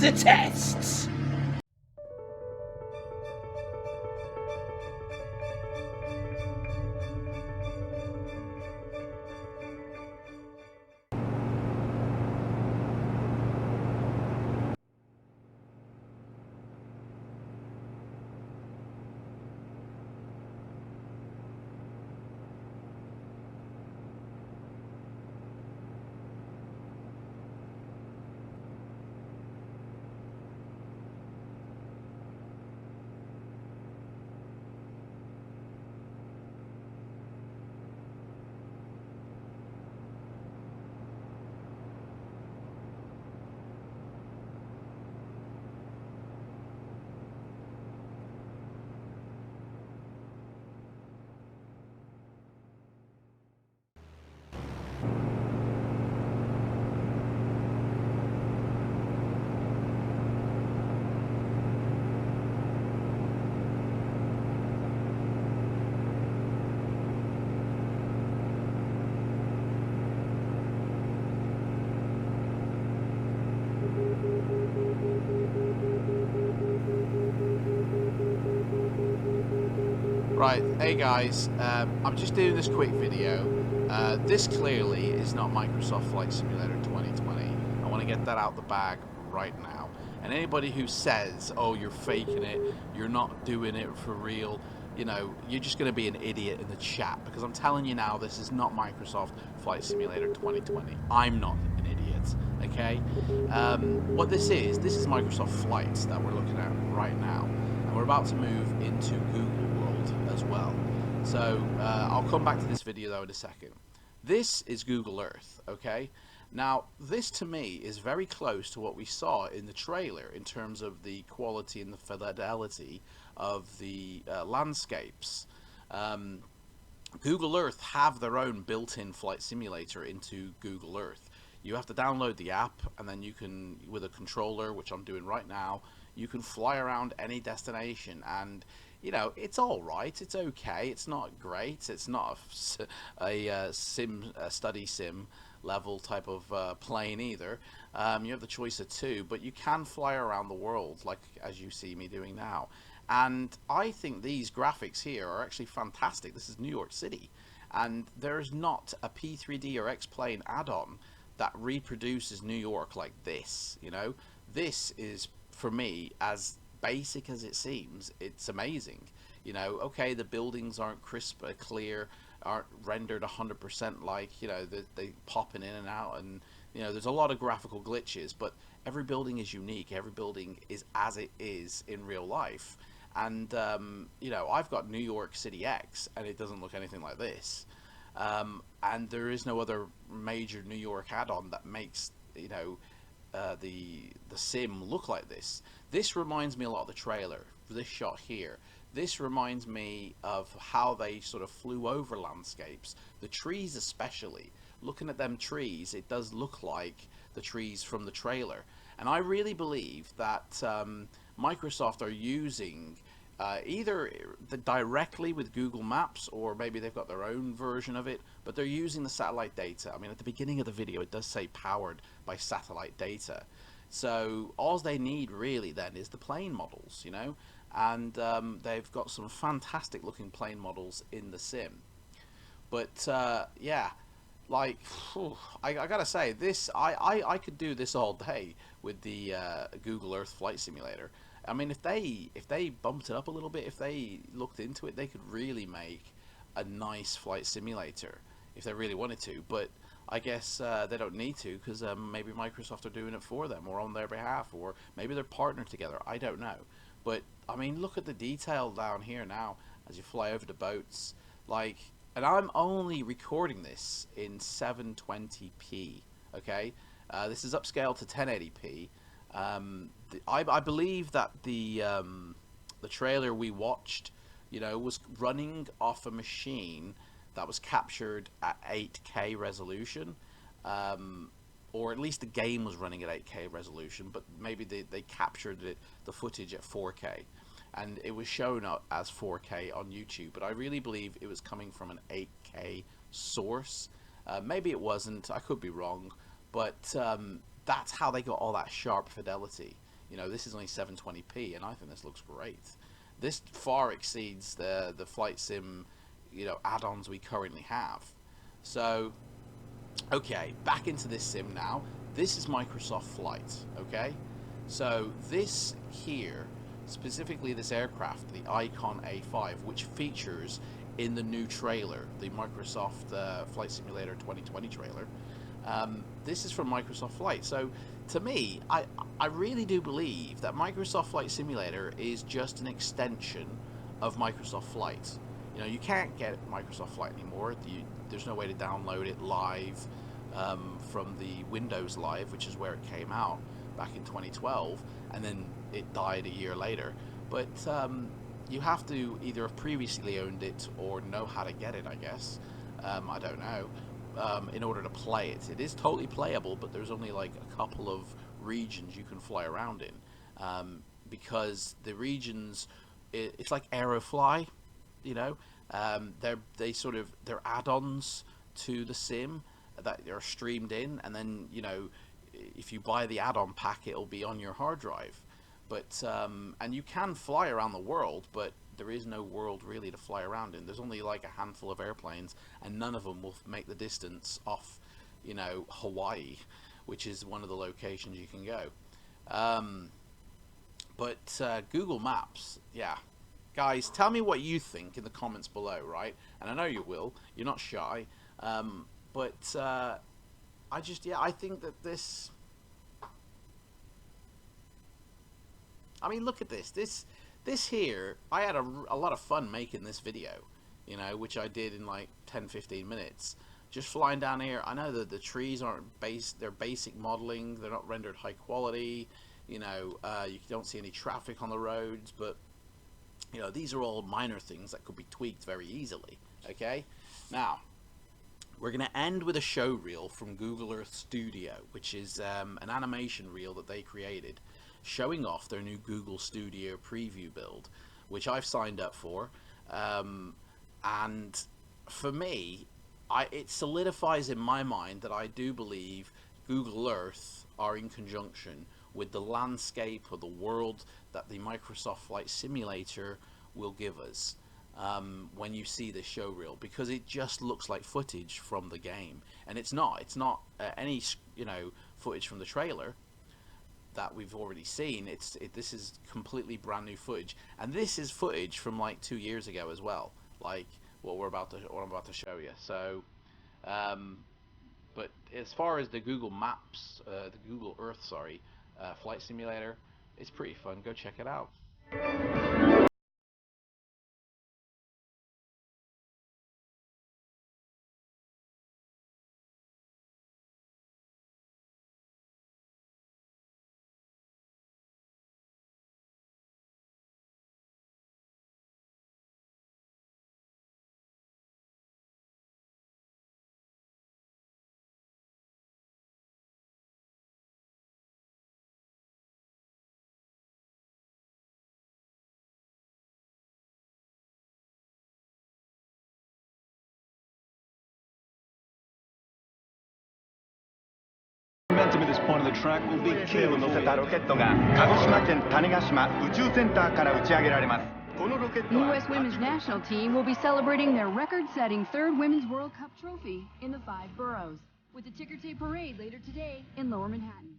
the tests! Right, hey guys, I'm just doing this quick video. This clearly is not Microsoft Flight Simulator 2020. I want to get that out the bag right now. And anybody who says, oh, you're faking it, you're not doing it for real, you know, you're just going to be an idiot in the chat. Because I'm telling you now, this is not Microsoft Flight Simulator 2020. I'm not an idiot, okay? What this is Microsoft Flights that we're looking at right now. And we're about to move into Google as well. So I'll come back to this video though in a second. This is Google Earth, okay? Now this to me is very close to what we saw in the trailer in terms of the quality and the fidelity of the landscapes. Google Earth have their own built-in flight simulator into Google Earth. You have to download the app, and then you can, with a controller, which I'm doing right now, you can fly around any destination. And you know, it's all right, it's okay, it's not great, it's not a study sim level type of plane either. You have the choice of two, but you can fly around the world, like as you see me doing now. And I think these graphics here are actually fantastic. This is New York City, and there's not a P3D or X-Plane add-on that reproduces New York like this. You know, this is, for me, as basic as it seems, it's amazing. You know, okay, the buildings aren't crisp, clear, aren't rendered 100% like, you know, they popping in and out, and you know, there's a lot of graphical glitches, but every building is unique. Every building is as it is in real life. And you know, I've got New York City X, and it doesn't look anything like this. And there is no other major New York add-on that makes, you know, the sim look like this. This reminds me a lot of the trailer. This shot here, this reminds me of how they sort of flew over landscapes, the trees especially. Looking at them trees, it does look like the trees from the trailer. And I really believe that Microsoft are using either directly with Google Maps, or maybe they've got their own version of it, but they're using the satellite data. I mean, at the beginning of the video it does say powered by satellite data. So all they need really then is the plane models, you know, and they've got some fantastic looking plane models in the sim. But yeah, like, whew, I gotta say, this I could do this all day with the Google Earth Flight Simulator. I mean, if they bumped it up a little bit, if they looked into it, they could really make a nice flight simulator if they really wanted to. But I guess they don't need to, because maybe Microsoft are doing it for them or on their behalf, or maybe they're partnered together. I don't know. But I mean, look at the detail down here now as you fly over the boats. Like, and I'm only recording this in 720p. Okay, this is upscaled to 1080p. I believe that the trailer we watched, you know, was running off a machine that was captured at 8K resolution, or at least the game was running at 8K resolution, but maybe they captured the footage at 4K, and it was shown up as 4K on YouTube. But I really believe it was coming from an 8K source. Maybe it wasn't. I could be wrong, but that's how they got all that sharp fidelity. You know, this is only 720p, and I think this looks great. This far exceeds the flight sim, you know, add-ons we currently have. So, okay, back into this sim now. This is Microsoft Flight, okay? So this here, specifically this aircraft, the Icon A5, which features in the new trailer, the Microsoft Flight Simulator 2020 trailer, this is from Microsoft Flight. So to me, I really do believe that Microsoft Flight Simulator is just an extension of Microsoft Flight. You know, you can't get Microsoft Flight anymore. There's no way to download it live from the Windows Live, which is where it came out back in 2012, and then it died a year later. But you have to either have previously owned it or know how to get it, I guess. I don't know. In order to play it. It is totally playable, but there's only like a couple of regions you can fly around in. Because the regions, it's like Aerofly, you know. They're add-ons to the sim that are streamed in, and then, you know, if you buy the add-on pack, it'll be on your hard drive. But and you can fly around the world, but there is no world really to fly around in. There's only like a handful of airplanes, and none of them will make the distance off, you know, Hawaii, which is one of the locations you can go. But Google Maps, yeah. Guys, tell me what you think in the comments below, right? And I know you will. You're not shy. But I think that this... I mean, look at this. This here, I had a lot of fun making this video, you know, which I did in like 10-15 minutes. Just flying down here. I know that the trees aren't they're basic modeling. They're not rendered high quality. You know, you don't see any traffic on the roads, but you know, these are all minor things that could be tweaked very easily. Okay, now we're going to end with a show reel from Google Earth Studio, which is an animation reel that they created, showing off their new Google Studio preview build, which I've signed up for. And for me, it solidifies in my mind that I do believe Google Earth are in conjunction with the landscape or the world that the Microsoft Flight Simulator will give us when you see this show reel, because it just looks like footage from the game, and it's not any, you know, footage from the trailer that we've already seen. This is completely brand new footage, and this is footage from like 2 years ago as well, like what I'm about to show you. So but as far as the Google Maps, the Google Earth, sorry, Flight Simulator, it's pretty fun. Go check it out. Momentum at this point of the track will be key to the The U.S. women's national team will be celebrating their record-setting third Women's World Cup trophy in the 5 boroughs, with the ticker tape parade later today in Lower Manhattan.